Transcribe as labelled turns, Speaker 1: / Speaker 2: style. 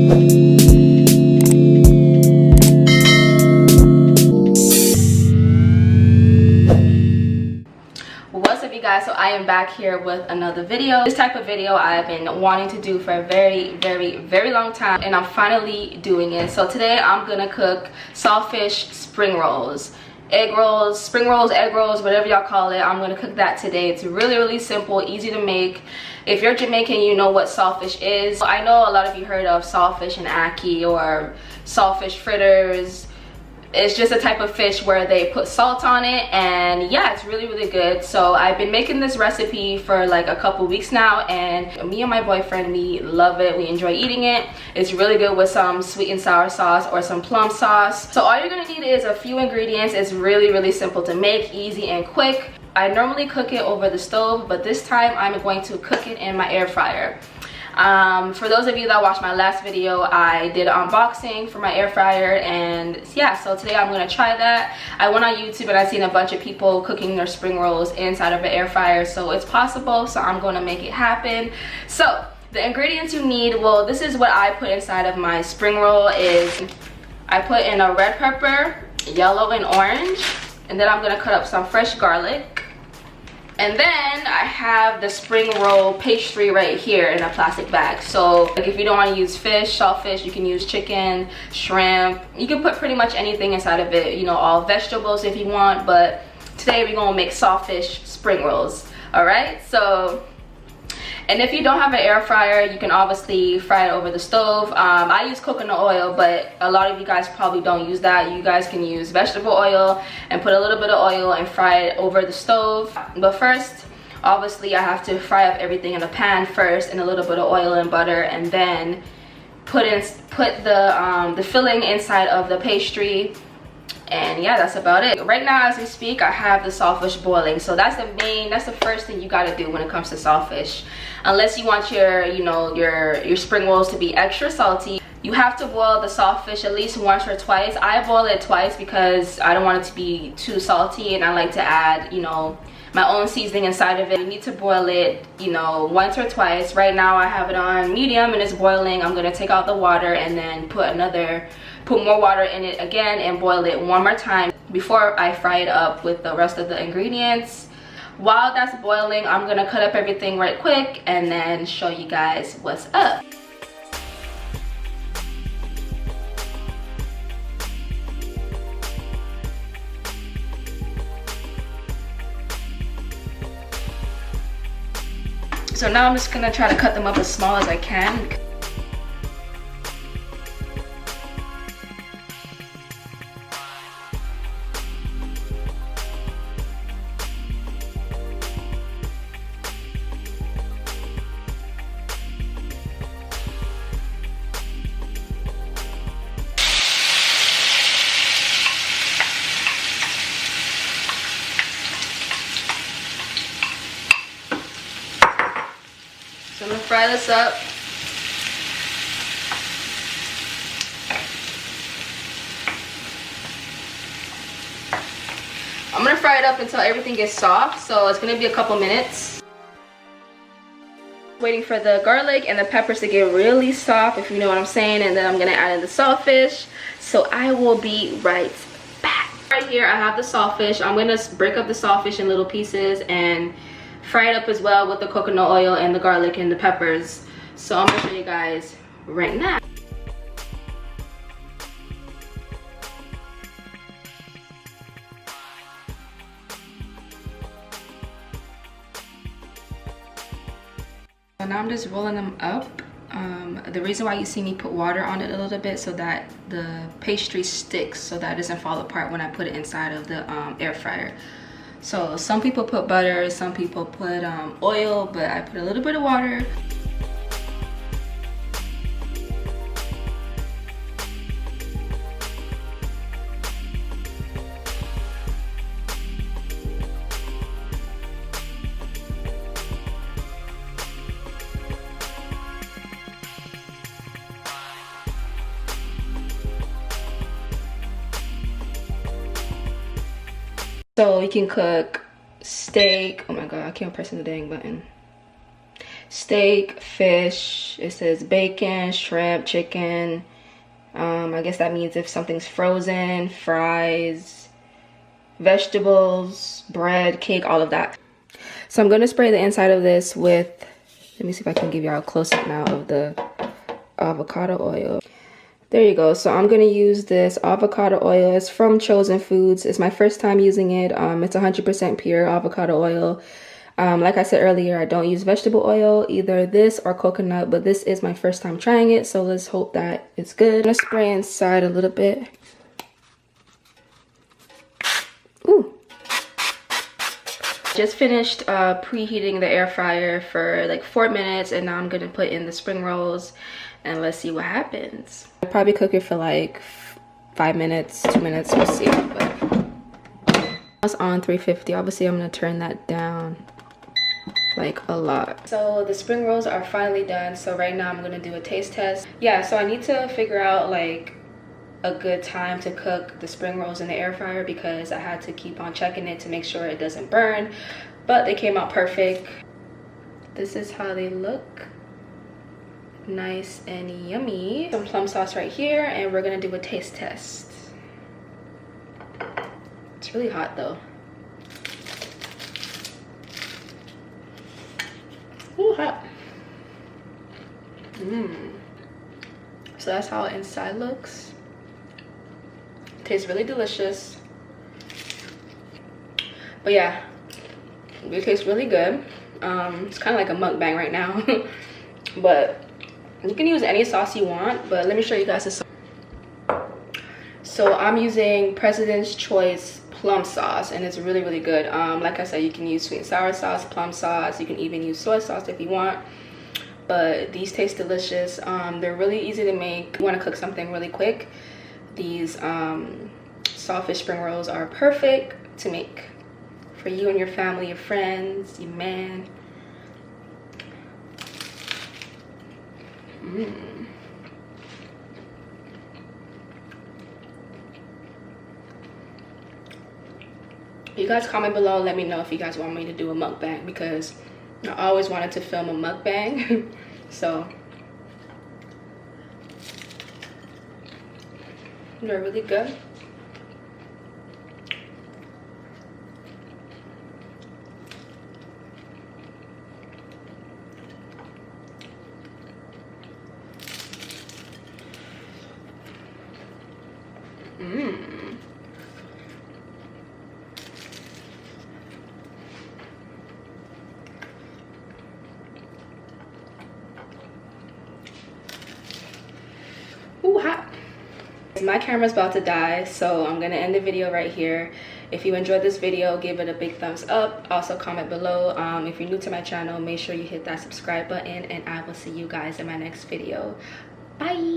Speaker 1: What's up, you guys? So I am back here with another video. This type of video I've been wanting to do for a very long time, and I'm finally doing it. So today I'm gonna cook saltfish spring rolls, egg rolls, spring rolls, egg rolls, whatever y'all call it. I'm gonna cook that today. It's really simple, easy to make. If you're Jamaican, you know what saltfish is. I know a lot of you heard of saltfish and ackee or saltfish fritters. It's just a type of fish where they put salt on it, and yeah, it's really good. So I've been making this recipe for like a couple weeks now, and me and my boyfriend, we love it. We enjoy eating it. It's really good with some sweet and sour sauce or some plum sauce. So all you're gonna need is a few ingredients. It's really simple to make, easy and quick. I normally cook it over the stove, but this time I'm going to cook it in my air fryer. For those of you that watched my last video, I did an unboxing for my air fryer, and yeah, so today I'm gonna try that. I went on YouTube and I seen a bunch of people cooking their spring rolls inside of an air fryer, so it's possible, so I'm gonna make it happen. So the ingredients you need, well, this is what I put inside of my spring roll. Is I put in a red pepper, yellow and orange, and then I'm gonna cut up some fresh garlic. And then I have the spring roll pastry right here in a plastic bag. So like if you don't want to use fish, saltfish, you can use chicken, shrimp. You can put pretty much anything inside of it, you know, all vegetables if you want. But today we're gonna make saltfish spring rolls. All right, so, and if you don't have an air fryer, you can obviously fry it over the stove. I use coconut oil, but a lot of you guys probably don't use that. You guys can use vegetable oil and put a little bit of oil and fry it over the stove. But first, obviously, I have to fry up everything in a pan first in a little bit of oil and butter, and then put the filling inside of the pastry. And yeah, that's about it. Right now as we speak, I have the saltfish boiling. So that's the first thing you gotta do when it comes to saltfish. Unless you want your, you know, your spring rolls to be extra salty, you have to boil the saltfish at least once or twice. I boil it twice because I don't want it to be too salty, and I like to add, you know, my own seasoning inside of it. You need to boil it, you know, once or twice. Right now I have it on medium and it's boiling. I'm gonna take out the water and then put more water in it again and boil it one more time before I fry it up with the rest of the ingredients. While that's boiling, I'm gonna cut up everything right quick and then show you guys what's up. So now I'm just gonna try to cut them up as small as I can. So I'm gonna fry this up. I'm gonna fry it up until everything gets soft, so it's gonna be a couple minutes. Waiting for the garlic and the peppers to get really soft, if you know what I'm saying, and then I'm gonna add in the saltfish. So I will be right back. Right here I have the saltfish. I'm gonna break up the saltfish in little pieces and fry it up as well with the coconut oil and the garlic and the peppers. So I'm gonna show you guys right now. So now I'm just rolling them up. The reason why you see me put water on it a little bit so that the pastry sticks, so that it doesn't fall apart when I put it inside of the air fryer. So some people put butter, some people put oil, but I put a little bit of water. So you can cook steak. Oh my god, I can't press the dang button. steak, fish. It says bacon, shrimp, chicken. I guess that means if something's frozen, fries, vegetables, bread, cake, all of that. So I'm going to spray the inside of this with, let me see if I can give y'all a close-up now of the avocado oil. There you go. So I'm going to use this avocado oil. It's from Chosen Foods. It's my first time using it. It's 100% pure avocado oil. Like I said earlier, I don't use vegetable oil, either this or coconut, but this is my first time trying it, so let's hope that it's good. I'm gonna spray inside a little bit. Ooh. Just finished preheating the air fryer for like 4 minutes, and now I'm gonna put in the spring rolls and let's see what happens. I'll probably cook it for like 5 minutes, 2 minutes, we'll see. But it's on 350. Obviously I'm gonna turn that down like a lot. So the spring rolls are finally done, so right now I'm gonna do a taste test. Yeah, so I need to figure out like a good time to cook the spring rolls in the air fryer, because I had to keep on checking it to make sure it doesn't burn, but they came out perfect. This is how they look, nice and yummy. Some plum sauce right here, and we're gonna do a taste test. It's really hot though. Ooh, hot. So that's how inside looks. Tastes really delicious. But yeah, it tastes really good. It's kind of like a mukbang right now. But you can use any sauce you want, but let me show you guys the sauce. So I'm using President's Choice plum sauce, and it's really, really good. Like I said, you can use sweet and sour sauce, plum sauce, you can even use soy sauce if you want, but these taste delicious. They're really easy to make. If you want to cook something really quick, these saltfish spring rolls are perfect to make for you and your family, your friends, your man. You guys comment below, let me know if you guys want me to do a mukbang, because I always wanted to film a mukbang. So they're really good. Ooh, hot. My camera's about to die, so I'm gonna end the video right here. If you enjoyed this video, give it a big thumbs up. Also comment below. If you're new to my channel, make sure you hit that subscribe button, and I will see you guys in my next video. Bye.